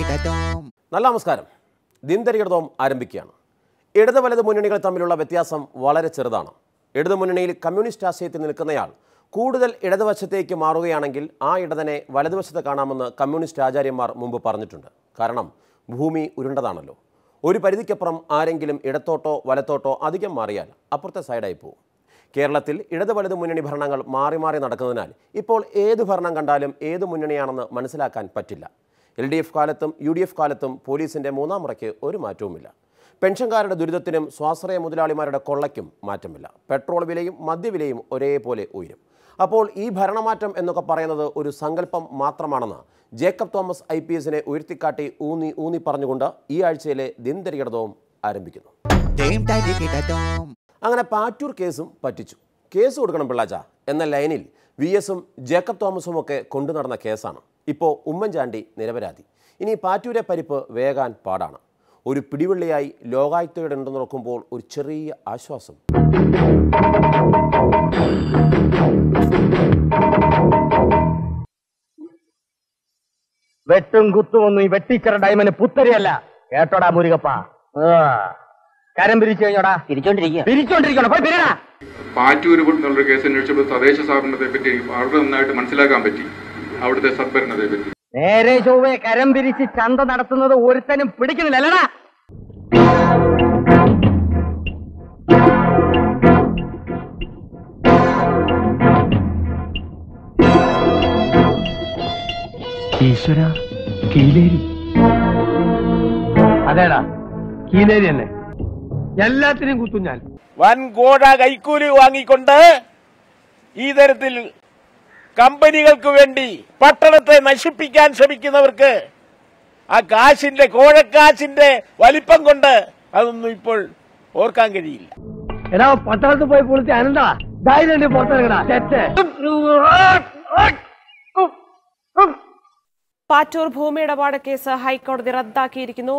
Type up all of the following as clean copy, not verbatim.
നല്ല നമസ്കാരം. ദിനദരികടോം ആരംഭിക്കുകയാണ്. ഇടത് വലത് മുന്നണികൾ തമ്മിലുള്ള വ്യത്യാസം വളരെ ചെറുതാണ്. ഇടതു മുന്നണിയിൽ കമ്മ്യൂണിസ്റ്റ് ആശയത്തിൽ നിൽക്കുന്നയാൾ കൂടുതൽ ഇടതുവശത്തേക്ക് മാറുകയാണെങ്കിൽ ആ ഇടതിനെ വലതുവശത്ത് കാണാമെന്ന് കമ്മ്യൂണിസ്റ്റ് ആചാര്യന്മാർ മുമ്പ് പറഞ്ഞിട്ടുണ്ട്. കാരണം ഭൂമി ഉരുണ്ടതാണല്ലോ. ഒരു പരിധിക്കപ്പുറം ആരെങ്കിലും ഇടത്തോട്ടോ വലത്തോട്ടോ അധികം മാറിയാൽ അപ്പുറത്തെ സൈഡായി പോകും. കേരളത്തിൽ ഇടത് വലത് മുന്നണി ഭരണങ്ങൾ മാറി മാറി നടക്കുന്നതിനാൽ ഇപ്പോൾ ഏത് ഭരണം കണ്ടാലും ഏത് മുന്നണിയാണെന്ന് മനസ്സിലാക്കാൻ പറ്റില്ല. LDF കാലത്തും UDF കാലത്തും പോലീസിൻ്റെ മൂന്നാം മുറയ്ക്ക് ഒരു മാറ്റവുമില്ല. പെൻഷൻകാരുടെ ദുരിതത്തിനും സ്വാശ്രയ മുതലാളിമാരുടെ കൊള്ളയ്ക്കും മാറ്റമില്ല. പെട്രോൾ വിലയും മദ്യവിലയും ഒരേപോലെ ഉയരും. അപ്പോൾ ഈ ഭരണമാറ്റം എന്നൊക്കെ പറയുന്നത് ഒരു സങ്കല്പം മാത്രമാണെന്ന് ജേക്കബ് തോമസ് IPSനെ ഉയർത്തിക്കാട്ടി ഊന്നി പറഞ്ഞുകൊണ്ട് ഈ ആഴ്ചയിലെ ദിനദരികടോം ആരംഭിക്കുന്നു. അങ്ങനെ പാറ്റൂർ കേസും പറ്റിച്ചു. കേസ് കൊടുക്കണം പിള്ളാച്ച എന്ന ലൈനിൽ VSഉം ജേക്കബ് തോമസും ഒക്കെ കൊണ്ടു നടന്ന കേസാണ്. ഇപ്പോൾ ഉമ്മൻചാണ്ടി നിരപരാധി. ഇനി പാറ്റൂരെ പരിപ്പ് വേകാൻ പാടാണ്. ഒരു പിടിവള്ളിയായി ലോകായുക്തയുടെ ഉണ്ടെന്ന് നോക്കുമ്പോൾ ഒരു ചെറിയ ആശ്വാസം. വെട്ടും കുത്തുമൊന്നും ഈ വെട്ടിച്ചറ ഡയമന് പുത്തരിയല്ല. കേട്ടോടാ മുരുകപ്പ, കരം പിരിച്ചു കഴിഞ്ഞോടാ. പിരിച്ചോണ്ടിരിക്കണോ? പോയി പിരിടാ. പാറ്റൂര് എന്നുള്ള കേസ് അന്വേഷിച്ചപ്പോൾ തദ്ദേശ സ്ഥാപനത്തെ പറ്റി വളരെ നന്നായിട്ട് മനസ്സിലാക്കാൻ പറ്റി, അവിടുത്തെ സദ്ഭരണത്തെ പറ്റി. നേരെ ചൊവ്വേ കരം പിരിച്ച് ചന്ത നടത്തുന്നത് ഒരുത്തനും പിടിക്കുന്നില്ലല്ലടാ. ഈശ്വര, കീലേരി. അതേടാ, കീലേരി തന്നെ. എല്ലാത്തിനും കുത്തും ഞാൻ. വൻകോഴ കൈക്കൂലി വാങ്ങിക്കൊണ്ട് ഈ തരത്തിൽ കമ്പനികൾക്ക് വേണ്ടി പട്ടണത്തെ നശിപ്പിക്കാൻ ശ്രമിക്കുന്നവർക്ക് ആ കാശിന്റെ കോഴക്കാശിന്റെ വലിപ്പം കൊണ്ട് അതൊന്നും ഇപ്പോൾ ഓർക്കാൻ കഴിയില്ല. എടാ, പട്ടണത്തിൽ പോയി പൊളിച്ച് അനന്താ ധൈര്യം പുറത്തിറങ്ങടാ. പാറ്റൂർ ഭൂമി ഇടപാട് കേസ് ഹൈക്കോടതി റദ്ദാക്കിയിരിക്കുന്നു.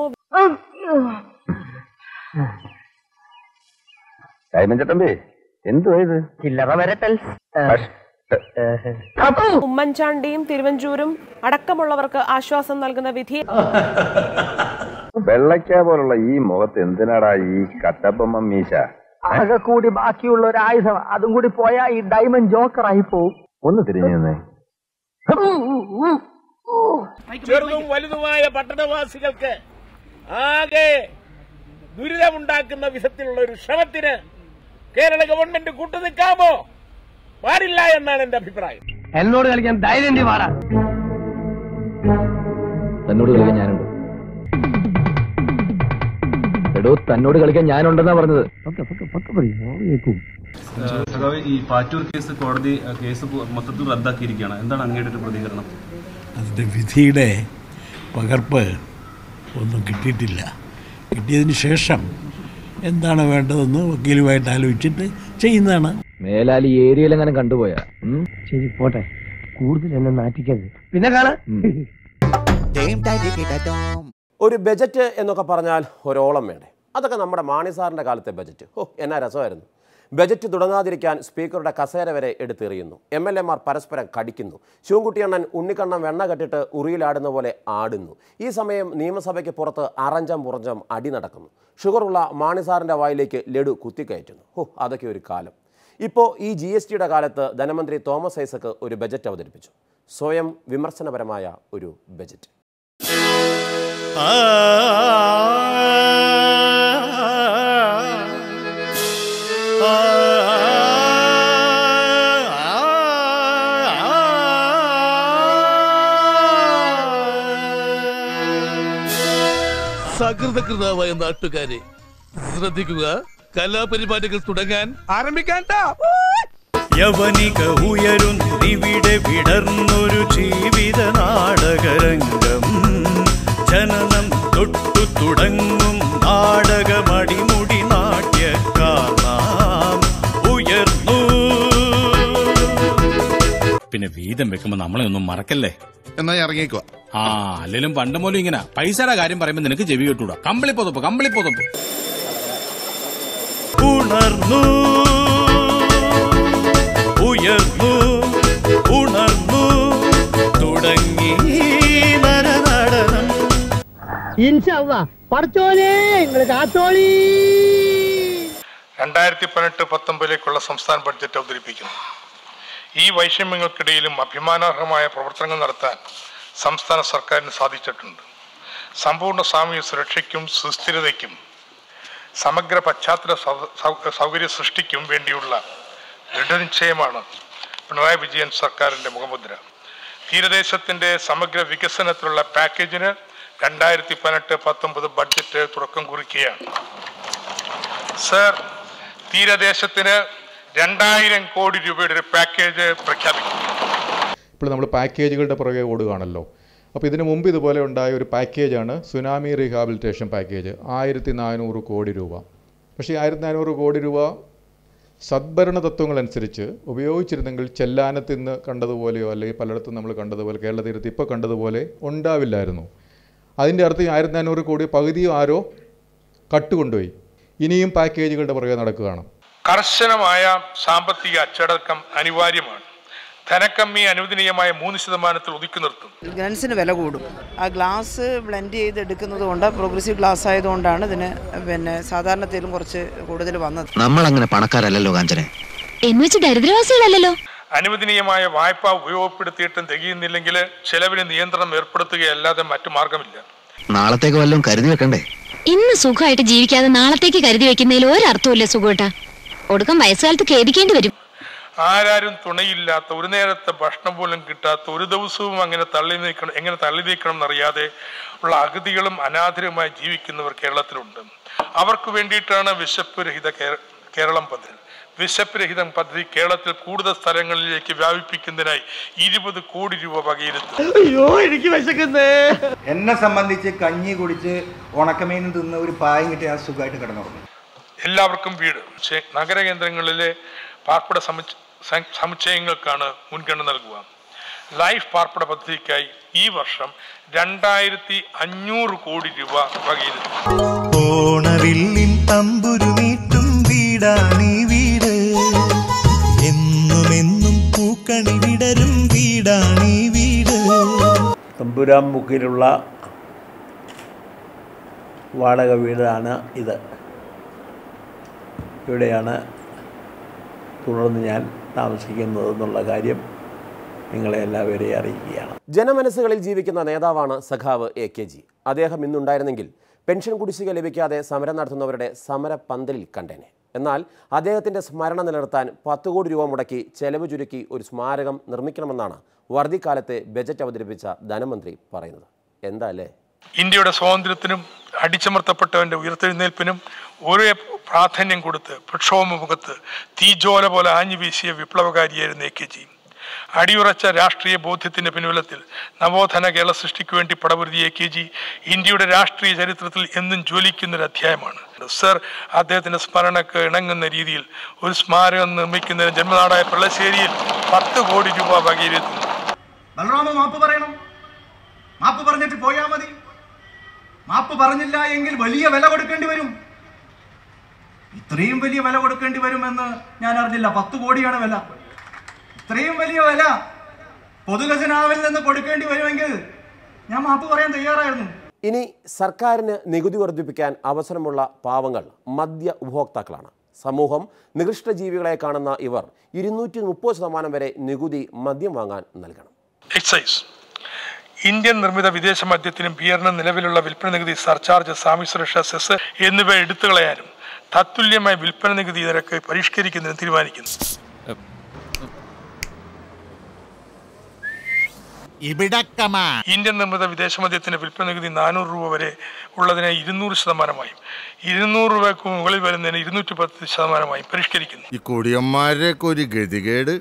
ഉമ്മൻചാണ്ടിയും തിരുവഞ്ചൂരും അടക്കമുള്ളവർക്ക് ആശ്വാസം നൽകുന്ന വിധി. വെള്ളയ്ക്ക പോലുള്ള ഈ മുഖത്ത് എന്തിനാടാ ഈ കട്ടപ്പമ്മ മീശ? ആകെ കൂടി ബാക്കിയുള്ള ഒരു ആയുധം, അതും കൂടി പോയാ ഈ ഡയമണ്ട് ജോക്കറായി പോവും. ഒന്ന് തിരിഞ്ഞു. ചെറുതും വലുതുമായ പട്ടണവാസികൾക്ക് ആകെ ദുരിതമുണ്ടാക്കുന്ന വിധത്തിലുള്ള ഒരു ശ്രമത്തിന് കേരള ഗവൺമെന്റ് കൂട്ടുനിൽക്കാമോ? പാടില്ല എന്നാണ് എന്റെ അഭിപ്രായം. എന്നോട് കളിക്കാൻ ധൈര്യം വാടാ. തന്നോട് കളിക്കാൻ ഞാനുണ്ട്. എടോ, തന്നോട് കളിക്കാൻ ഞാനുണ്ടെന്നാ പറഞ്ഞത്. ഈ പാറ്റൂർ കേസ് കോടതി കേസ് മൊത്തത്തിൽ റദ്ദാക്കിയിരിക്കുകയാണ്. എന്താണ് അങ്ങയുടെ ഒരു പ്രതികരണം? അതിൻ്റെ വിധിയുടെ പകർപ്പ് ഒന്നും കിട്ടിയിട്ടില്ല. കിട്ടിയതിന് ശേഷം എന്താണ് വേണ്ടതെന്ന് വക്കീലുമായിട്ട് ആലോചിച്ചിട്ട് ചെയ്യുന്നതാണ്. മേലാൽ ഈ ഏരിയയിൽ എങ്ങനെ കണ്ടുപോയാ? ശരി, പോട്ടെ. കൂടുതൽ എന്നെ നാറ്റിക്കരുത്. പിന്നെ കാണാം. ഒരു ബജറ്റ് എന്നൊക്കെ പറഞ്ഞാൽ ഒരോളം വേണ്ടേ? അതൊക്കെ നമ്മുടെ മാണി സാറിൻ്റെ കാലത്തെ ബജറ്റ്. എന്നാ രസമായിരുന്നു. ബജറ്റ് തുടങ്ങാതിരിക്കാൻ സ്പീക്കറുടെ കസേര വരെ എടുത്തെറിയുന്നു. MLAമാർ പരസ്പരം കടിക്കുന്നു. ശിവൻകുട്ടിയണ്ണൻ ഉണ്ണിക്കണ്ണം വെണ്ണ കെട്ടിട്ട് ഉറിയിലാടുന്ന പോലെ ആടുന്നു. ഈ സമയം നിയമസഭയ്ക്ക് പുറത്ത് അറഞ്ചം പുറഞ്ചം അടി നടക്കുന്നു. ഷുഗറുള്ള മാണി സാറിൻ്റെ വായിലേക്ക് ലഡു കുത്തിക്കയറ്റുന്നു. അതൊക്കെ ഒരു കാലം. ഇപ്പോൾ ഈ GSTയുടെ കാലത്ത് ധനമന്ത്രി തോമസ് ഐസക് ഒരു ബജറ്റ് അവതരിപ്പിച്ചു. സ്വയം വിമർശനപരമായ ഒരു ബജറ്റ്. സകൃതകൃതാവായ നാട്ടുകാരെ ശ്രദ്ധിക്കുക, കലാപരിപാടികൾ തുടങ്ങാൻ ആരംഭിക്കാൻ. യവനിക ഉയരുന്നിവിടെ വിടർന്നൊരു ജീവിത നാടകരംഗം. ജനനം തൊട്ടു തുടങ്ങും നാടകമടിമുടി നാട്യക്കാർ ഉയർന്നു. പിന്നെ വീതം വെക്കുമ്പോ നമ്മളെ ഒന്നും മറക്കല്ലേ. എന്നാ ഇറങ്ങിക്കോ. അല്ലെങ്കിലും പണ്ട് പോലും ഇങ്ങനെ പൈസയുടെ കാര്യം പറയുമ്പോ നിനക്ക് ചെവി കേട്ടൂടാ. കമ്പിളിപ്പൊതപ്പ് ഉണർന്നു ഉയർന്നു ഉണർന്നു തുടങ്ങി നരനടനം. 2018-19 സംസ്ഥാന ബഡ്ജറ്റ് അവതരിപ്പിക്കുന്നു. ഈ വൈഷമ്യങ്ങൾക്കിടയിലും അഭിമാനാർഹമായ പ്രവർത്തനങ്ങൾ നടത്താൻ സംസ്ഥാന സർക്കാരിന് സാധിച്ചിട്ടുണ്ട്. സമ്പൂർണ്ണ സാമൂഹ്യ സുരക്ഷയ്ക്കും സുസ്ഥിരതയ്ക്കും സമഗ്ര പശ്ചാത്തല സൗകര്യ സൃഷ്ടിക്കും വേണ്ടിയുള്ള ദൃഢനിശ്ചയമാണ് പിണറായി വിജയൻ സർക്കാരിൻ്റെ മുഖമുദ്ര. തീരദേശത്തിൻ്റെ സമഗ്ര വികസനത്തിലുള്ള പാക്കേജിന് 2018-19 ബഡ്ജറ്റ് തുടക്കം കുറിക്കുകയാണ്. സർ, തീരദേശത്തിന് 2000 കോടി രൂപയുടെ ഒരു പാക്കേജ് പ്രഖ്യാപിക്കും. ഇപ്പോൾ നമ്മൾ പാക്കേജുകളുടെ പുറകെ ഓടുകയാണല്ലോ. അപ്പോൾ ഇതിനു മുമ്പ് ഇതുപോലെ ഉണ്ടായ ഒരു പാക്കേജാണ് സുനാമി റീഹാബിലിറ്റേഷൻ പാക്കേജ്, 1400 കോടി രൂപ. പക്ഷേ 1400 കോടി രൂപ സദ്ഭരണ തത്വങ്ങളനുസരിച്ച് ഉപയോഗിച്ചിരുന്നെങ്കിൽ ചെല്ലാനത്ത് ഇന്ന് കണ്ടതുപോലെയോ അല്ലെങ്കിൽ പലയിടത്തും നമ്മൾ കണ്ടതുപോലെ കേരള തീരത്ത് ഇപ്പോൾ കണ്ടതുപോലെ ഉണ്ടാവില്ലായിരുന്നു. അതിൻ്റെ അർത്ഥം 1400 കോടി പകുതിയോ ആരോ കട്ടുകൊണ്ടുപോയി. ഇനിയും പാക്കേജുകളുടെ പുറകെ നടക്കുകയാണ്. കർശനമായ സാമ്പത്തിക അച്ചടക്കം അനിവാര്യമാണ്. ധനക്കമ്മി അനുവദനീയമായ 3% ഒതുക്കി നിർത്തും. ഗ്ലാൻസിന് വില കൂടും. ആ ഗ്ലാസ് ബ്ലെൻഡ് ചെയ്തെടുക്കുന്നത് കൊണ്ട് പ്രോഗ്രസീവ് ഗ്ലാസ് ആയതുകൊണ്ടാണ് ഇതിന് സാധാരണത്തിലും കുറച്ച് കൂടുതൽ വന്നത്. നമ്മൾ അങ്ങനെ പണക്കാരല്ലോ കാഞ്ചനെ, എന്ന് വെച്ച് ദരിദ്രവാസികളല്ലോ. അനുവദനീയമായ വായ്പ ഉപയോഗപ്പെടുത്തിയിട്ടും തികയുന്നില്ലെങ്കിൽ ചെലവിന് നിയന്ത്രണം ഏർപ്പെടുത്തുകയല്ലാതെ മറ്റു മാർഗമില്ല. നാളത്തേക്ക് വല്ലതും കരുതി വെക്കണ്ടേ? ഇന്ന് സുഖമായിട്ട് ജീവിക്കാതെ നാളത്തേക്ക് കരുതി വെക്കുന്നതിൽ ഒരർത്ഥമില്ല സുഖേട്ടാ. ഒടുക്കം വയസ്സുകാലത്ത് ഖേദിക്കേണ്ടി വരും. ആരാരും തുണയില്ലാത്ത, ഒരു നേരത്തെ ഭക്ഷണം പോലും കിട്ടാത്ത, ഒരു ദിവസവും എങ്ങനെ തള്ളി നീക്കണം എന്നറിയാതെ ഉള്ള അഗതികളും അനാഥരുമായി ജീവിക്കുന്നവർ കേരളത്തിലുണ്ട്. അവർക്ക് വേണ്ടിയിട്ടാണ് വിശപ്പ് രഹിത കേരളം പദ്ധതി. വിശപ്പ് രഹിതം പദ്ധതി കേരളത്തിൽ കൂടുതൽ സ്ഥലങ്ങളിലേക്ക് വ്യാപിപ്പിക്കുന്നതിനായി 20 കോടി രൂപ വകയിരുത്തും. എന്നെ സംബന്ധിച്ച് കഞ്ഞി കുടിച്ച് ഉണക്കമീനും തിന്ന് ഒരു പായം കിട്ടി ആ സുഖമായിട്ട് കിടന്നുറങ്ങും. എല്ലാവർക്കും വീട്. നഗരകേന്ദ്രങ്ങളിലെ പാർപ്പിട സമുച്ചയങ്ങൾക്കാണ് മുൻഗണന നൽകുക. ലൈഫ് പാർപ്പിട പദ്ധതിക്കായി ഈ വർഷം 2500 കോടി രൂപ വകയിരുത്തും. ഓണവില്ലിൻ തമ്പുരുമീട്ടും വീടാണീ വീട്, എന്നുമെന്നും പൂക്കണി വിടരും വീടാണീ വീട്. തമ്പുരാൻ മുക്കിലുള്ള വാടക വീടാണ് ഇത്. ഇവിടെയാണ് തുടർന്ന് ഞാൻ താമസിക്കുന്നതെന്നുള്ള കാര്യം നിങ്ങളെ എല്ലാവരെയും അറിയിക്കുകയാണ്. ജനമനസ്സുകളിൽ ജീവിക്കുന്ന നേതാവാണ് സഖാവ് AKG. അദ്ദേഹം ഇന്നുണ്ടായിരുന്നെങ്കിൽ പെൻഷൻ കുടിശ്ശിക ലഭിക്കാതെ സമരം നടത്തുന്നവരുടെ സമര പന്തലിൽ കണ്ടേനെ. എന്നാൽ അദ്ദേഹത്തിൻ്റെ സ്മരണ നിലനിർത്താൻ 10 കോടി രൂപ മുടക്കി ചെലവ് ചുരുക്കി ഒരു സ്മാരകം നിർമ്മിക്കണമെന്നാണ് വറുതിക്കാലത്തെ ബജറ്റ് അവതരിപ്പിച്ച ധനമന്ത്രി പറയുന്നത്. എന്താ അല്ലേ? ഇന്ത്യയുടെ സ്വാതന്ത്ര്യത്തിനും അടിച്ചമർത്തപ്പെട്ടവന്റെ ഉയർത്തെഴുന്നേൽപ്പിനും ഒരേ പ്രാധാന്യം കൊടുത്ത് പ്രക്ഷോഭമുഖത്ത് തീജ്വാല പോലെ ആഞ്ഞു വീശിയ വിപ്ലവകാരിയായിരുന്നു AKG. അടിയുറച്ച രാഷ്ട്രീയ ബോധ്യത്തിന്റെ പിൻബലത്തിൽ നവോത്ഥാന കേരള സൃഷ്ടിക്കു വേണ്ടി പടപൊരുതിയ AKG ഇന്ത്യയുടെ രാഷ്ട്രീയ ചരിത്രത്തിൽ എന്നും ജ്വലിക്കുന്നൊരു അധ്യായമാണ്. സർ, അദ്ദേഹത്തിന്റെ സ്മരണക്ക് ഇണങ്ങുന്ന രീതിയിൽ ഒരു സ്മാരകം നിർമ്മിക്കുന്നതിന് ജന്മനാടായ പിള്ളശ്ശേരിയിൽ 10 കോടി രൂപ വകയിരുത്തുന്നു. മാപ്പ് പറയണം. മാപ്പ് പറഞ്ഞിട്ട് പോയാൽ മതി. മാപ്പ് പറഞ്ഞില്ല എങ്കിൽ വലിയ വില കൊടുക്കേണ്ടി വരും. ഇത്രയും വലിയ വില കൊടുക്കേണ്ടി വരുമെന്ന് ഞാൻ അറിഞ്ഞില്ല. 10 കോടിയാണ് വില. ഇത്രയും വലിയ വില പൊതുഖജനാവിൽ നിന്ന് കൊടുക്കേണ്ടി വരുമെങ്കിൽ ഞാൻ മാപ്പ് പറയാൻ തയ്യാറായിരുന്നു. ഇനി സർക്കാരിന് നികുതി വർദ്ധിപ്പിക്കാൻ അവസരമുള്ള പാവങ്ങൾ മദ്യ ഉപഭോക്താക്കളാണ്. സമൂഹം നികൃഷ്ട ജീവികളെ കാണുന്ന ഇവർ 230% വരെ നികുതി മദ്യം വാങ്ങാൻ നൽകണം. എക്സൈസ്, ഇന്ത്യൻ നിർമ്മിത വിദേശ മദ്യത്തിനും ബിയറിനും നിലവിലുള്ള വിൽപ്പന നികുതി, സർചാർജ്, സാമൂഹ്യ സുരക്ഷാ സെസ് എന്നിവ എടുത്തുകളയാനും തത്തുല്യമായ വിൽപ്പന നികുതി നിരക്ക് പരിഷ്കരിക്കുന്നതിന് തീരുമാനിക്കുന്നു. ഇന്ത്യൻ നിർമ്മിത വിദേശ മദ്യത്തിന്റെ വിൽപ്പന നികുതി 400 രൂപ വരെ ഉള്ളതിനെ 200%, 200 രൂപയ്ക്ക് മുകളിൽ വരുന്നതിന് 210% പരിഷ്കരിക്കുന്നു. ഈ കൊടിയന്മാരൊക്കെ ഒരു ഗതികേട്.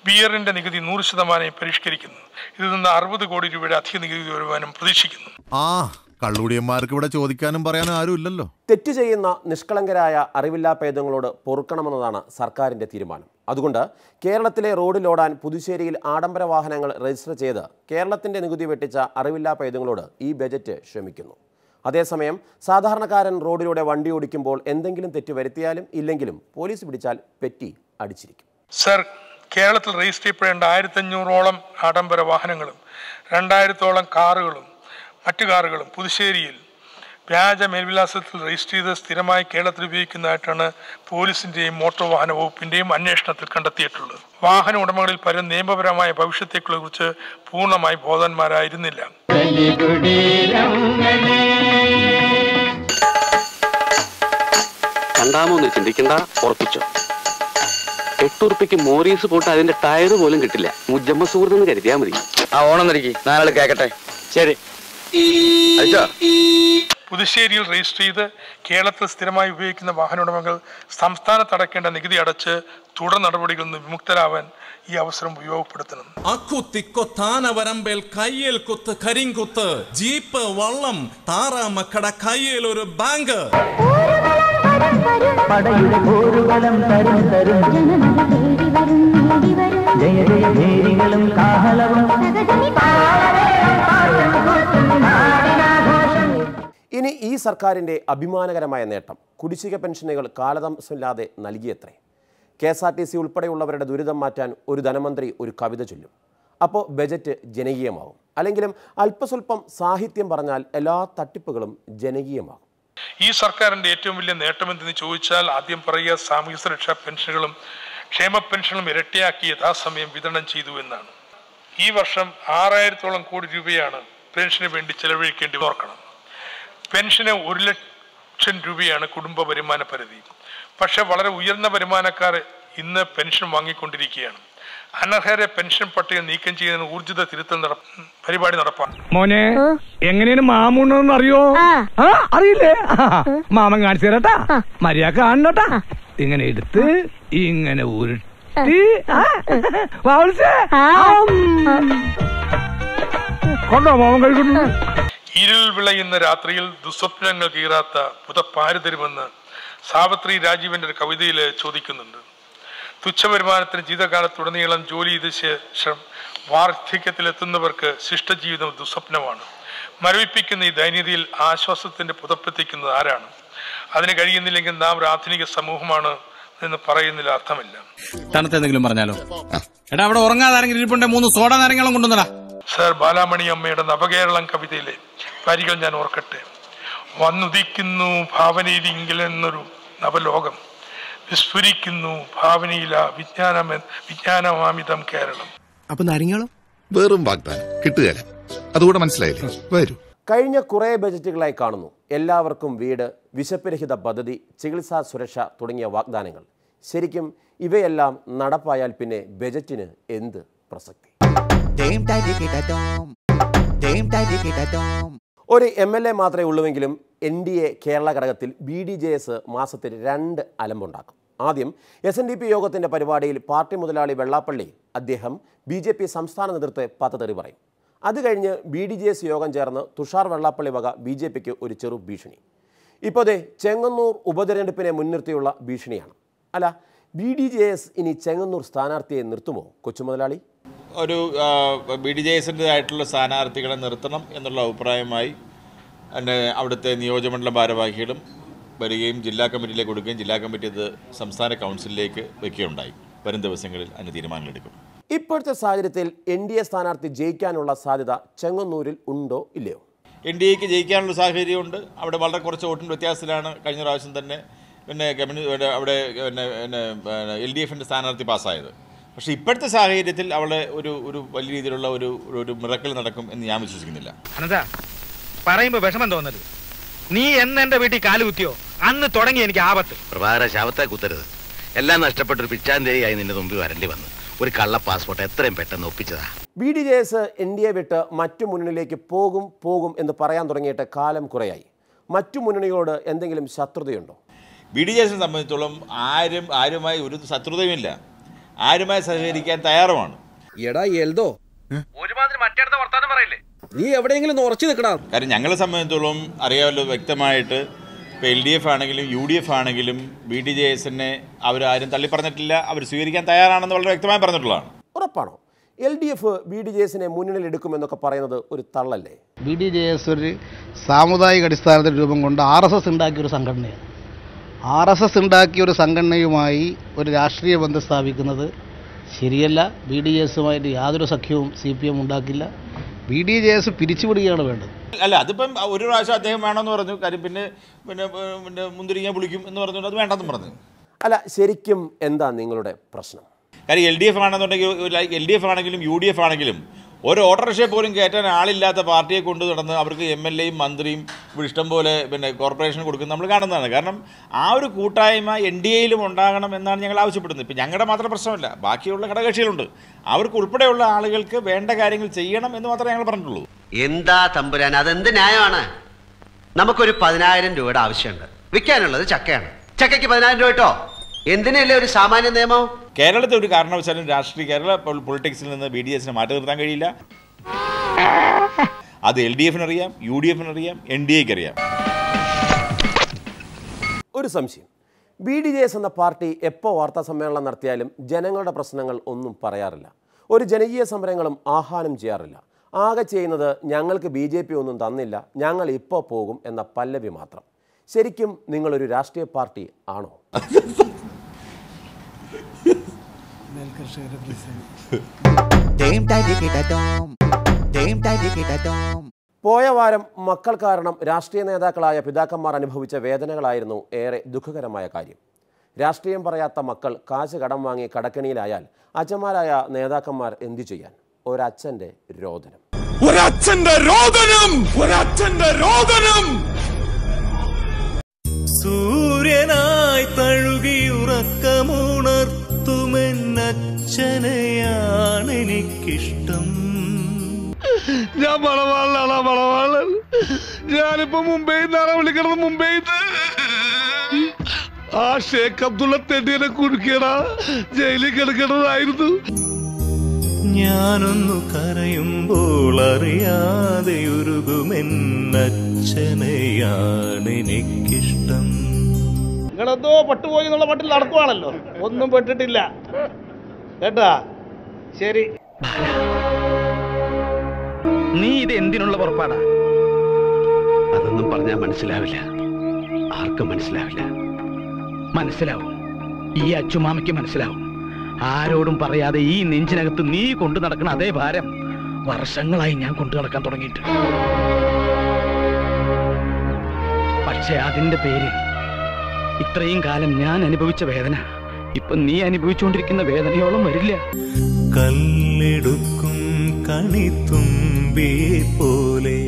ബിയറിന്റെ നികുതി 100% പരിഷ്കരിക്കുന്നു. ഇതിൽ നിന്ന് 60 കോടി രൂപയുടെ അധിക നികുതി വരുമാനം പ്രതീക്ഷിക്കുന്നു. കള്ളുടിയന്മാർക്ക് ഇവിടെ ചോദിക്കാനും പറയാനും ആരും ഇല്ലല്ലോ. തെറ്റ് ചെയ്യുന്ന നിഷ്കളങ്കരായ അറിവില്ലാ പേദങ്ങളോട് പൊറുക്കണമെന്നതാണ് സർക്കാരിൻ്റെ തീരുമാനം. അതുകൊണ്ട് കേരളത്തിലെ റോഡിലോടാൻ പുതുശ്ശേരിയിൽ ആഡംബര വാഹനങ്ങൾ രജിസ്റ്റർ ചെയ്ത് കേരളത്തിൻ്റെ നികുതി വെട്ടിച്ച അറിവില്ലാ പേദങ്ങളോട് ഈ ബജറ്റ് ശ്രമിക്കുന്നു. അതേസമയം സാധാരണക്കാരൻ റോഡിലൂടെ വണ്ടി ഓടിക്കുമ്പോൾ എന്തെങ്കിലും തെറ്റ് വരുത്തിയാലും ഇല്ലെങ്കിലും പോലീസ് പിടിച്ചാൽ പെറ്റി അടിച്ചിരിക്കും. സർ, കേരളത്തിൽ രജിസ്റ്റർ ചെയ്യപ്പെടേണ്ട 1500ഓളം ആഡംബര വാഹനങ്ങളും 2000ഓളം കാറുകളും മറ്റു കാറുകളും പുതുശ്ശേരിയിൽ വ്യാജ മേൽവിലാസത്തിൽ രജിസ്റ്റർ ചെയ്ത് സ്ഥിരമായി കേരളത്തിൽ ഉപയോഗിക്കുന്നതായിട്ടാണ് പോലീസിന്റെയും മോട്ടോർ വാഹന വകുപ്പിന്റെയും അന്വേഷണത്തിൽ കണ്ടെത്തിയിട്ടുള്ളത്. വാഹന ഉടമകളിൽ പലരും നിയമപരമായ ഭവിഷ്യത്തെക്കുറിച്ച് പൂർണ്ണമായി ബോധവാന്മാരായിരുന്നില്ല. രണ്ടാമൊന്നും ചിന്തിക്കണ്ട, ഉറപ്പിച്ചോ. 8 ഉറുപ്പിക്ക് മോറീസ് പോട്ട് അതിന്റെ ടയർ പോലും കിട്ടില്ല. മുജമ്മ സുഹൃത്തെന്ന് കരുതിയാ മതി. ആ ഓണം നിരക്കി നാളെ കേക്കട്ടെ. ശരി. പുതുശ്ശേരിയിൽ രജിസ്റ്റർ ചെയ്ത് കേരളത്തിൽ സ്ഥിരമായി ഉപയോഗിക്കുന്ന വാഹന ഉടമകൾ സംസ്ഥാനത്ത് അടയ്ക്കേണ്ട നികുതി അടച്ച് തുടർ നടപടികളിൽ നിന്ന് വിമുക്തരാവാൻ ഈ അവസരം ഉപയോഗപ്പെടുത്തണം. അക്കുത്തിക്കൊത്താനവരമ്പേൽ കയ്യേൽ കുത്ത് കരിങ്കുത്ത് ജീപ്പ് വള്ളം താറാമക്കട കയ്യേൽ ഒരു ബാങ്ക് ഇനി ഈ സർക്കാരിൻ്റെ അഭിമാനകരമായ നേട്ടം കുടിശ്ശിക പെൻഷനുകൾ കാലതാമസമില്ലാതെ നൽകിയത്രേ. KSRTC ഉൾപ്പെടെയുള്ളവരുടെ ദുരിതം മാറ്റാൻ ഒരു ധനമന്ത്രി ഒരു കവിത ചൊല്ലും. അപ്പോൾ ബജറ്റ് ജനകീയമാവും. അല്ലെങ്കിലും അല്പസ്വല്പം സാഹിത്യം പറഞ്ഞാൽ എല്ലാ തട്ടിപ്പുകളും ജനകീയമാകും. ഈ സർക്കാരിന്റെ ഏറ്റവും വലിയ നേട്ടം എന്തെന്ന് ചോദിച്ചാൽ ആദ്യം പറയുക സാമൂഹ്യ സുരക്ഷാ പെൻഷനുകളും ക്ഷേമ പെൻഷനുകളും ഇരട്ടിയാക്കി യഥാസമയം വിതരണം ചെയ്തു എന്നാണ്. ഈ വർഷം 6000-ഓളം കോടി രൂപയാണ് പെൻഷന് വേണ്ടി ചെലവഴിക്കേണ്ടി ഓർക്കണം. പെൻഷന് 1 ലക്ഷം രൂപയാണ് കുടുംബ വരുമാന പരിധി. പക്ഷെ വളരെ ഉയർന്ന വരുമാനക്കാർ ഇന്ന് പെൻഷൻ വാങ്ങിക്കൊണ്ടിരിക്കുകയാണ്. അനർഹരെ പെൻഷൻ പട്ടിക നീക്കം ചെയ്യുന്നതിന് ഊർജിത തിരുത്തൽ പരിപാടി നടപ്പാക്കും. മോനെ എങ്ങനെയാണ് മാമൂണെന്ന് അറിയോ? അറിയില്ലേ? മാമൻ കാണിച്ചു തരട്ടാ. മര്യാദ കാണണോട്ടാ. ഇങ്ങനെ എടുത്ത് ഇങ്ങനെ ഉരുട്ടി കൊണ്ടോ മാമൻ കഴിക്കുന്നു. ഇരുൾ വിളയുന്ന രാത്രിയിൽ ദുസ്വപ്നങ്ങൾ കീറാത്ത പുതപ്പാര് തരുമെന്ന് സാവിത്രി രാജീവന്റെ ഒരു കവിതയിൽ ചോദിക്കുന്നുണ്ട്. തുച്ഛ വരുമാനത്തിന് ജീവിതകാലത്തുടനീളം ജോലി ചെയ്ത ശേഷം വാർദ്ധക്യത്തിലെത്തുന്നവർക്ക് ശിഷ്ടജീവിതം ദുസ്വപ്നമാണ്. മരവിപ്പിക്കുന്ന ഈ ദൈന്യതയിൽ ആശ്വാസത്തിന്റെ പുതപ്പെത്തിക്കുന്നത് ആരാണ്? അതിന് കഴിയുന്നില്ലെങ്കിൽ നാം ഒരു ആധുനിക സമൂഹമാണ് എന്ന് പറയുന്നതിൽ അർത്ഥമില്ല. തണുത്തെന്തെങ്കിലും പറഞ്ഞാലോ? എടാ അവിടെ ഉറങ്ങാതെ ആരെങ്കിലും ഇരിപ്പുണ്ടെ 3 സോഡ നാരങ്ങളും കൊണ്ടുവന്നടാ. സർ ബാലാമണി അമ്മയുടെ നവകേരളം കവിതയിലെ വരികൾ ഞാൻ ഓർക്കട്ടെ. വന്നുദിക്കുന്നു ഭാവനയിലെന്നൊരു നവലോകം, വിസ്ഫുരിക്കുന്നു ഭാവനയില വിജ്ഞാനമാമിതം കേരളം. അപ്പൊ നാരങ്ങളും വെറും വാഗ്ദാനം കിട്ടുകയില്ല. അതുകൂടെ മനസ്സിലായില്ലേ? വരൂ. കഴിഞ്ഞ കുറേ ബജറ്റുകളായി കാണുന്നു എല്ലാവർക്കും വീട്, വിശപ്പുരഹിത പദ്ധതി, ചികിത്സാ സുരക്ഷ തുടങ്ങിയ വാഗ്ദാനങ്ങൾ. ശരിക്കും ഇവയെല്ലാം നടപ്പായാൽ പിന്നെ ബജറ്റിന് എന്ത് പ്രസക്തി? ഒരു MLA മാത്രമേ ഉള്ളുവെങ്കിലും NDA കേരള ഘടകത്തിൽ BDJS മാസത്തിൽ 2 അലമ്പുണ്ടാക്കും. ആദ്യം SNDP യോഗത്തിൻ്റെ പരിപാടിയിൽ പാർട്ടി മുതലാളി വെള്ളാപ്പള്ളി അദ്ദേഹം BJP സംസ്ഥാന നേതൃത്വത്തെ പത്തതെറി പറയും. അത് കഴിഞ്ഞ് BDJS യോഗം ചേർന്ന് തുഷാർ വെള്ളാപ്പള്ളി വക BJPക്ക് ഒരു ചെറു ഭീഷണി. ഇപ്പോൾ ചെങ്ങന്നൂർ ഉപതെരഞ്ഞെടുപ്പിനെ മുൻനിർത്തിയുള്ള ഭീഷണിയാണ്. അല്ല, BDJS ഇനി ചെങ്ങന്നൂർ സ്ഥാനാർത്ഥിയെ നിർത്തുമോ കൊച്ചുമുതലാളി? ഒരു BDJSൻ്റെതായിട്ടുള്ള സ്ഥാനാർത്ഥികളെ നിർത്തണം എന്നുള്ള അഭിപ്രായമായി അവിടുത്തെ നിയോജകമണ്ഡലം ഭാരവാഹികളും വരികയും ജില്ലാ കമ്മിറ്റിയിലേക്ക് കൊടുക്കുകയും ജില്ലാ കമ്മിറ്റി അത് സംസ്ഥാന കൗൺസിലിലേക്ക് വയ്ക്കുകയുണ്ടായി. വരും ദിവസങ്ങളിൽ അതിന് തീരുമാനങ്ങളെടുക്കും. ഇപ്പോഴത്തെ സാഹചര്യത്തിൽ NDA സ്ഥാനാർത്ഥി ജയിക്കാനുള്ള സാധ്യത ചെങ്ങന്നൂരിൽ ഉണ്ടോ ഇല്ലയോ? NDAക്ക് ജയിക്കാനുള്ള സാഹചര്യമുണ്ട്. അവിടെ വളരെ കുറച്ച് വോട്ടിന് വ്യത്യാസത്തിലാണ് കഴിഞ്ഞ പ്രാവശ്യം തന്നെ അവിടെ LDFൻ്റെ സ്ഥാനാർത്ഥി പാസ്സായത്. പക്ഷേ ഇപ്പോഴത്തെ സാഹചര്യത്തിൽ അവിടെ ഒരു വലിയ രീതിയിലുള്ള ഒരു മിറക്കൽ നടക്കും എന്ന് ഞാൻ വിശ്വസിക്കുന്നില്ല. പറയുമ്പോ വിഷമം തോന്നരുത്. നീ എന്റെ വീട്ടിൽ കാലുകുത്തിയോ അന്ന് തുടങ്ങി എനിക്ക് ആപത്ത്. പ്രഭാര ശാപത്തെ കുത്തരുത്. എല്ലാം നഷ്ടപ്പെട്ടൊരു പിച്ചാന്തേരിയായി നിന്റെ മുമ്പിൽ വരേണ്ടി വന്നു. ഒരു കള്ള പാസ്പോർട്ട് എത്രയും പെട്ടെന്ന് ഒപ്പിച്ചതാ. BDJS NDA വിട്ട് മറ്റു മുന്നണിയിലേക്ക് പോകും എന്ന് പറയാൻ തുടങ്ങിയിട്ട് കാലം കുറയായി. മറ്റു മുന്നണികളോട് എന്തെങ്കിലും ശത്രുതയുണ്ടോ? BDJSനെ സംബന്ധിച്ചോളം ആരുമായി ഒരു ശത്രുതയുമില്ല. ആരുമായി സഹകരിക്കാൻ തയ്യാറുമാണ്. എടാ എൽദോ, ഒരുമാതിരി മറ്റേടത്തെ വർത്താനം പറയില്ലേ? നീ എവിടെയെങ്കിലും ഉറച്ചു നിൽക്കണം. കാര്യം ഞങ്ങളെ സംബന്ധിച്ചോളം അറിയാമല്ലോ വ്യക്തമായിട്ട്. ഇപ്പോൾ LDF ആണെങ്കിലും UDF ആണെങ്കിലും BDJSനെ അവരാരും തള്ളിപ്പറഞ്ഞിട്ടില്ല. അവർ സ്വീകരിക്കാൻ തയ്യാറാണെന്ന് വളരെ വ്യക്തമായി പറഞ്ഞിട്ടുള്ളതാണ്. ഉറപ്പാണോ LDF BDJSനെ മുന്നണിയിൽ എടുക്കുമെന്നൊക്കെ പറയുന്നത് ഒരു തള്ളല്ലേ? BDJS ഒരു സാമുദായിക അടിസ്ഥാനത്തിൽ രൂപം കൊണ്ട് RSS ഉണ്ടാക്കിയൊരു സംഘടനയാണ്. RSS ഉണ്ടാക്കിയ ഒരു സംഘടനയുമായി ഒരു രാഷ്ട്രീയ ബന്ധം സ്ഥാപിക്കുന്നത് ശരിയല്ല. BDJSുമായിട്ട് യാതൊരു സഖ്യവും CPM ഉണ്ടാക്കില്ല. BDJS പിരിച്ചുവിടുകയാണ് വേണ്ടത്. അല്ല, അതിപ്പം ഒരു പ്രാവശ്യം അദ്ദേഹം വേണമെന്ന് പറഞ്ഞു, കാര്യം പിന്നെ മുന്തിരിങ്ങ പുളിക്കും എന്ന് പറഞ്ഞുകൊണ്ട് അത് വേണ്ടെന്ന് പറഞ്ഞു. അല്ല, ശരിക്കും എന്താ നിങ്ങളുടെ പ്രശ്നം? കാര്യം LDF ആണെന്നുണ്ടെങ്കിൽ, LDF ആണെങ്കിലും UDF ആണെങ്കിലും ഒരു ഓട്ടോറിക്ഷയെ പോലും കയറ്റാൻ ആളില്ലാത്ത പാർട്ടിയെ കൊണ്ട് നടന്ന് അവർക്ക് MLA യും മന്ത്രിയും ഇവിടെ ഇഷ്ടം പോലെ കോർപ്പറേഷൻ കൊടുക്കുന്നത് നമ്മൾ കാണുന്നതാണ്. കാരണം ആ ഒരു കൂട്ടായ്മ NDAയിലും ഉണ്ടാകണം എന്നാണ് ഞങ്ങൾ ആവശ്യപ്പെടുന്നത്. ഇപ്പം ഞങ്ങളുടെ മാത്രം പ്രശ്നമല്ല, ബാക്കിയുള്ള ഘടകകക്ഷികളുണ്ട്, അവർക്ക് ഉൾപ്പെടെയുള്ള ആളുകൾക്ക് വേണ്ട കാര്യങ്ങൾ ചെയ്യണം എന്ന് മാത്രമേ ഞങ്ങൾ പറഞ്ഞിട്ടുള്ളൂ. എന്താ തമ്പുരാൻ, അതെന്ത് ന്യായമാണ്? നമുക്കൊരു 10,000 രൂപയുടെ ആവശ്യമുണ്ട്. വിൽക്കാനുള്ളത് ചക്കയാണ്. ചക്കയ്ക്ക് 10,000 രൂപ കേട്ടോ. എന്തിനല്ലേ ഒരു സാമാന്യ നിയമം? കേരളത്തെ ഒരു കാരണവശാലും കേരള പൊളിറ്റിക്സിൽ നിന്ന് BDJസിനെ മാറ്റി നിർത്താൻ കഴിയില്ല. അത് LDFിനറിയാം, UDFിനറിയാം, NDAക്ക് അറിയാം. ഒരു സംശയം, BDJS എന്ന പാർട്ടി എപ്പോൾ വാർത്താ സമ്മേളനം നടത്തിയാലും ജനങ്ങളുടെ പ്രശ്നങ്ങൾ ഒന്നും പറയാറില്ല. ഒരു ജനകീയ സമരങ്ങളും ആഹ്വാനം ചെയ്യാറില്ല. ആകെ ചെയ്യുന്നത് ഞങ്ങൾക്ക് BJP ഒന്നും തന്നില്ല, ഞങ്ങൾ ഇപ്പോൾ പോകും എന്ന പല്ലവി മാത്രം. ശരിക്കും നിങ്ങളൊരു രാഷ്ട്രീയ പാർട്ടി ആണോ? പോയ വാരം മക്കൾ കാരണം രാഷ്ട്രീയ നേതാക്കളായ പിതാക്കന്മാർ അനുഭവിച്ച വേദനകളായിരുന്നു ഏറെ ദുഃഖകരമായ കാര്യം. രാഷ്ട്രീയം പറയാത്ത മക്കൾ കാശ് കടം വാങ്ങി കടക്കണിയിലായാൽ അച്ഛന്മാരായ നേതാക്കന്മാർ എന്തു ചെയ്യാൻ? ഒരച്ഛൻ്റെ രോദനം. സൂര്യനായി തഴുകിയുറക്കമുണർത്തുമെന്നച്ഛനെയാണ് എനിക്കിഷ്ടം. ഞാൻ വളവാളാണ്, വളവാളൻ. ഞാനിപ്പോ മുംബൈയിൽ നിന്നാണ് വിളിക്കണത്. മുംബൈയിൽ ആ ഷേഖ് അബ്ദുള്ള തെണ്ടിയെ കുടുക്കിയടാ, ജയിലിൽ കിടക്കണതായിരുന്നു. ഞാനൊന്നു കരയുമ്പോൾ അറിയാതെ ഉരുകുമെന്നച്ഛനെയാണ് എനിക്കിഷ്ടം. നിങ്ങളെന്തോ പെട്ടുപോയി എന്നുള്ള മട്ടിൽ നടക്കുവാണല്ലോ. ഒന്നും പെട്ടിട്ടില്ല കേട്ടാ. ശരി, നീ ഇത് എന്തിനുള്ള പുറപ്പാടാ? അതൊന്നും പറഞ്ഞാൽ മനസ്സിലാവില്ല, ആർക്കും മനസ്സിലാവില്ല. മനസ്സിലാവും, ഈ അച്ചുമാമയ്ക്ക് മനസ്സിലാവും. ആരോടും പറയാതെ ഈ നെഞ്ചിനകത്ത് നീ കൊണ്ടു നടക്കുന്ന അതേ ഭാരം വർഷങ്ങളായി ഞാൻ കൊണ്ടു നടക്കാൻ തുടങ്ങിയിട്ട്. പക്ഷെ അതിന്റെ പേരിൽ ഇത്രയും കാലം ഞാൻ അനുഭവിച്ച വേദന ഇപ്പൊ നീ അനുഭവിച്ചുകൊണ്ടിരിക്കുന്ന വേദനയോളം വരില്ല. കല്ലെടുക്കും കണിത്തുമ്പിയെ പോലെ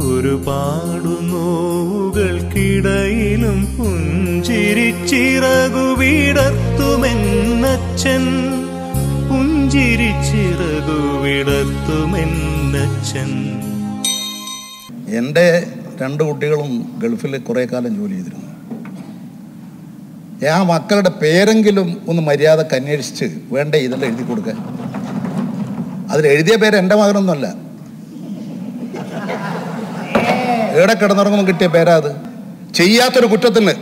ഒരുപാടു നോവുകൾക്കിടയിലും പുഞ്ചിരിച്ചിറകു വിടർത്തുമെന്നച്ഛൻ, പുഞ്ചിരിച്ചിറകു വിടർത്തുമെന്നച്ഛൻ. എൻ്റെ 2 കുട്ടികളും ഗൾഫിൽ കുറേ കാലം ജോലി ചെയ്തിരുന്നു. ആ മക്കളുടെ പേരെങ്കിലും ഒന്ന് മര്യാദക്ക് അന്വേഷിച്ച് വേണ്ടേ ഇതെല്ലാം എഴുതി കൊടുക്കാൻ. അതിലെഴുതിയ പേര് എൻ്റെ മകനൊന്നുമല്ല, എവിടെ കിടന്നുറങ്ങുമ്പോൾ കിട്ടിയ പേരാ അത്. ചെയ്യാത്തൊരു കുറ്റത്തിന്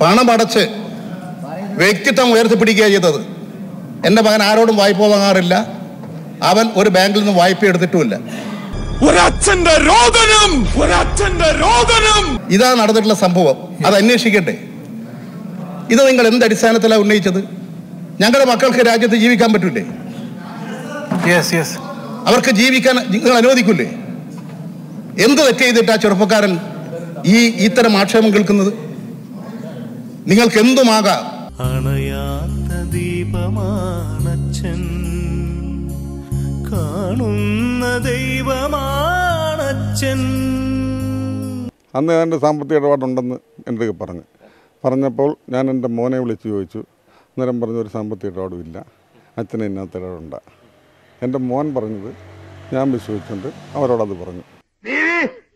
പണം അടച്ച് വ്യക്തിത്വം ഉയർത്തിപ്പിടിക്കുക ചെയ്തത്. എൻ്റെ മകൻ ആരോടും വായ്പ വാങ്ങാറില്ല, അവൻ ഒരു ബാങ്കിൽ നിന്ന് വായ്പ എടുത്തിട്ടുമില്ല. ഇതാ നടന്നിട്ടുള്ള സംഭവം. അത് അന്വേഷിക്കട്ടെ. ഇത് നിങ്ങൾ എന്ത് അടിസ്ഥാനത്തിലാണ് ഉന്നയിച്ചത്? ഞങ്ങളുടെ മക്കൾക്ക് രാജ്യത്ത് ജീവിക്കാൻ പറ്റൂലേ? അവർക്ക് ജീവിക്കാൻ നിങ്ങൾ അനുവദിക്കൂലേ? എന്ത് തെറ്റ് ചെയ്തിട്ടാ ചെറുപ്പക്കാരൻ ഇത്തരം ആക്ഷേപം കേൾക്കുന്നത്? നിങ്ങൾക്ക് എന്തുമാകാം. അണയാത്ത ദീപമാണച്ഛൻ, കാണുന്ന ദൈവമാണച്ഛൻ. അന്ന് എൻ്റെ സാമ്പത്തിക ഇടപാടുണ്ടെന്ന് എൻ്റെ പറഞ്ഞപ്പോൾ ഞാൻ എൻ്റെ മോനെ വിളിച്ച് ചോദിച്ചു. അന്നേരം പറഞ്ഞൊരു സാമ്പത്തിക ഇടപാടുമില്ല, അച്ഛന് ഇതിനകത്ത് ഇടപെടണ്ട. എൻ്റെ മോൻ പറഞ്ഞത് ഞാൻ വിശ്വസിച്ചുകൊണ്ട് അവരോടത് പറഞ്ഞു.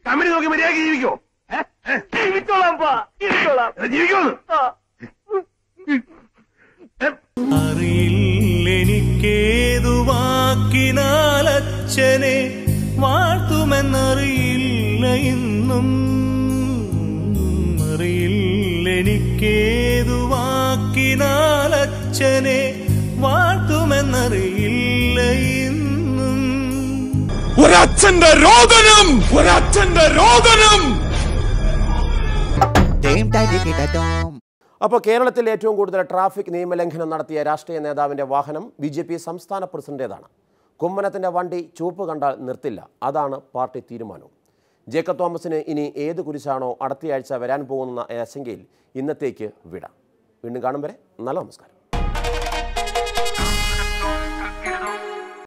കമ്പനി നോക്കി മര്യാദയ്ക്ക് ജീവിക്കോ? അറിയില്ലെനിക്കേതു വാക്കിനാൽ അച്ഛനെ വാഴ്ത്തുമെന്നറിയില്ല ഇന്നും. അറിയില്ലെനിക്കേതു വാക്കിനാൽ അച്ഛനെ വാഴ്ത്തുമെന്നറിയില്ല ഇന്നും. ഒരച്ഛന്റെ രോദനം, ഒരച്ഛന്റെ രോദനം. അപ്പോൾ കേരളത്തിൽ ഏറ്റവും കൂടുതൽ ട്രാഫിക് നിയമലംഘനം നടത്തിയ രാഷ്ട്രീയ നേതാവിൻ്റെ വാഹനം BJP സംസ്ഥാന പ്രസിഡന്റേതാണ്. കുമ്മനത്തിൻ്റെ വണ്ടി ചുവപ്പ് കണ്ടാൽ നിർത്തില്ല. അതാണ് പാർട്ടി തീരുമാനവും. ജേക്കബ് തോമസിന് ഇനി ഏത് കുരിശാണോ അടുത്തയാഴ്ച വരാൻ പോകുന്ന ആശങ്കയിൽ ഇന്നത്തേക്ക് വിടാം. വീണ്ടും കാണും വരെ നല്ല നമസ്കാരം.